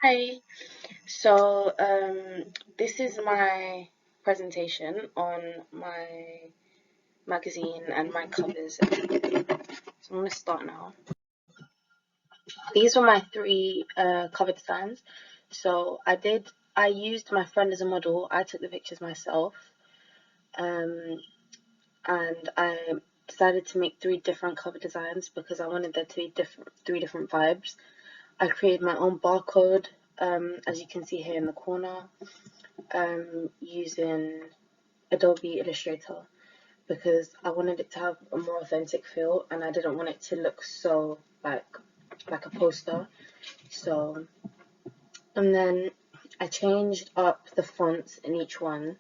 Hi. So, this is my presentation on my magazine and my covers. So I'm going to start now. These were my three cover designs. I used my friend as a model. I took the pictures myself. Um, and I decided to make three different cover designs because I wanted there to be three different vibes. I created my own barcode, as you can see here in the corner, using Adobe Illustrator because I wanted it to have a more authentic feel and I didn't want it to look so like a poster. So, and then I changed up the fonts in each one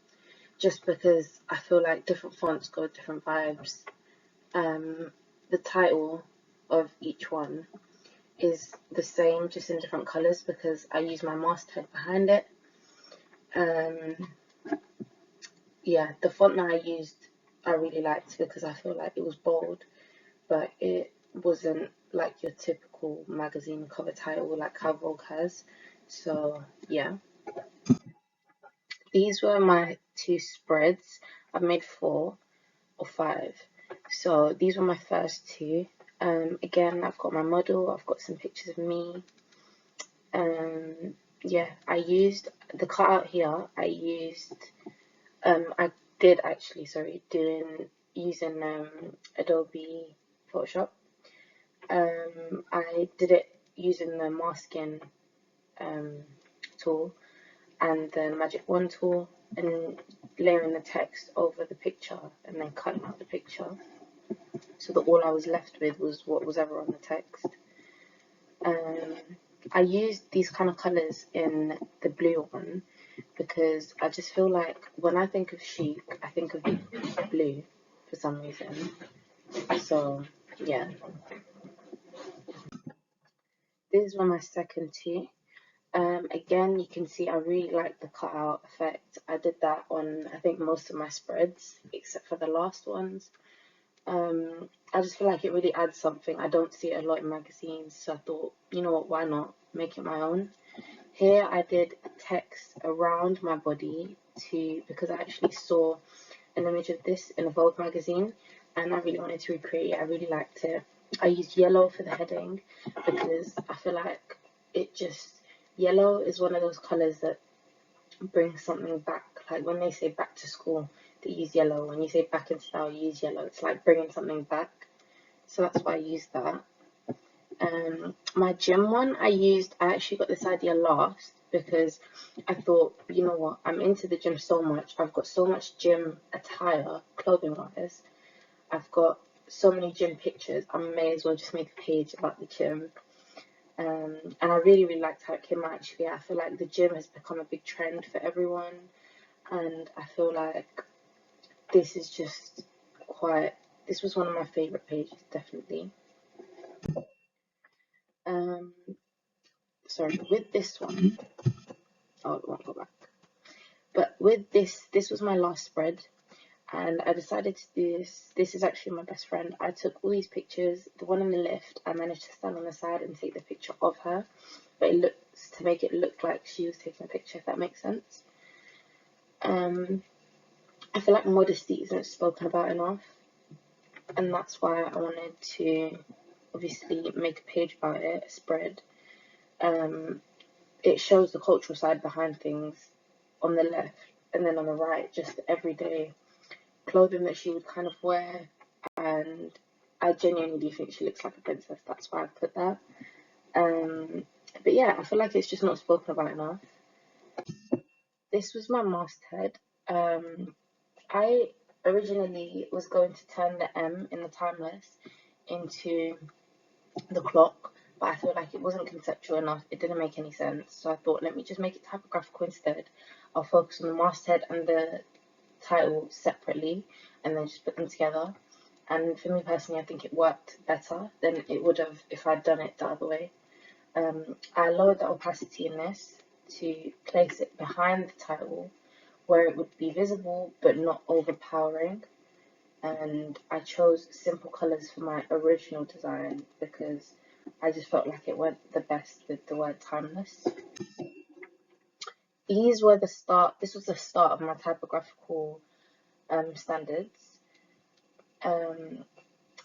just because I feel like different fonts go with different vibes. The title of each one is the same, just in different colors because I use my masthead behind it. Um, yeah, the font that I used I really liked because I feel like it was bold, but it wasn't like your typical magazine cover title like how Vogue has. So yeah, these were my two spreads. I've made four or five. So these were my first two. Again, I've got my model. I've got some pictures of me. Yeah, I used the cutout here. I did actually, sorry, doing using Adobe Photoshop. I did it using the masking um, tool and the Magic Wand tool and layering the text over the picture and then cutting out the picture so that all I was left with was what was ever on the text. Um, I used these kind of colours in the blue one because I just feel like when I think of chic, I think of blue for some reason. So yeah, these were my second two. Again, you can see I really like the cutout effect. I did that on I think most of my spreads except for the last ones. I just feel like it really adds something. I don't see it a lot in magazines, so I thought, you know what, why not make it my own? Here I did text around my body because I actually saw an image of this in a Vogue magazine and I really wanted to recreate it. I really liked it. I used yellow for the heading because I feel like yellow is one of those colours that brings something back. Like when they say back to school, they use yellow. When you say back in style, you use yellow. It's like bringing something back. So that's why I used that. My gym one, I actually got this idea last because I thought, you know what, I'm into the gym so much. I've got so much gym attire, clothing wise. I've got so many gym pictures. I may as well just make a page about the gym. And I really, really liked how it came out actually. I feel like the gym has become a big trend for everyone. And I feel like this is just this was one of my favorite pages, definitely. Um, Sorry, with this one, oh, it won't go back. But with this was my last spread, and I decided to do this. This is actually my best friend. I took all these pictures. The one in the lift, I managed to stand on the side and take the picture of her, but it looks to make it look like she was taking a picture, if that makes sense. Um, I feel like modesty isn't spoken about enough, and that's why I wanted to obviously make a page about it, a spread. Um, it shows the cultural side behind things on the left, and then on the right, just the everyday clothing that she would kind of wear. And I genuinely do think she looks like a princess. That's why I put that. Um, but yeah, I feel like it's just not spoken about enough. This was my masthead. I originally was going to turn the M in the timeless into the clock, but I feel like it wasn't conceptual enough. It didn't make any sense. So I thought, let me just make it typographical instead. I'll focus on the masthead and the title separately and then just put them together. And for me personally, I think it worked better than it would have if I'd done it the other way. I lowered the opacity in this to place it behind the title where it would be visible but not overpowering. And I chose simple colours for my original design because I just felt like it went the best with the word timeless. These were the start. This was the start of my typographical standards.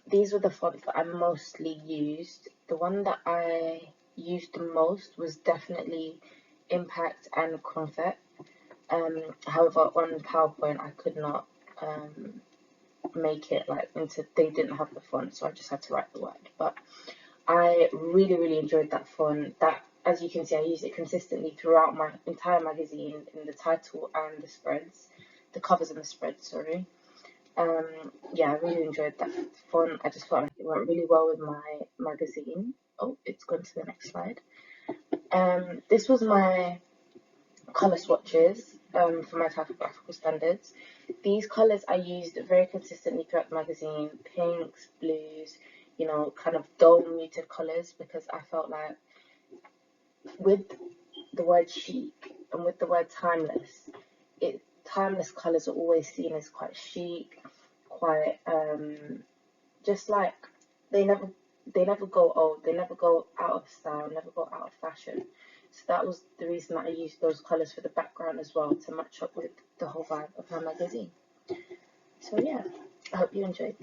These were the fonts that I mostly used. The one that I used the most was definitely Impact and Confet. However, on PowerPoint, I could not make it like into, they didn't have the font, so I just had to write the word. But I really enjoyed that font. That, as you can see, I used it consistently throughout my entire magazine, in the title and the spreads, the covers and the spreads, sorry. Yeah, I really enjoyed that font. I just felt like it went really well with my magazine. Oh, it's gone to the next slide. This was my color swatches for my typographical standards. These colors I used very consistently throughout the magazine: pinks, blues, you know, kind of dull muted colors, because I felt like with the word chic and with the word timeless, timeless colors are always seen as quite chic, quite just like they never go old, they never go out of style, never go out of fashion. So that was the reason that I used those colours for the background as well, to match up with the whole vibe of her magazine. So yeah, I hope you enjoyed.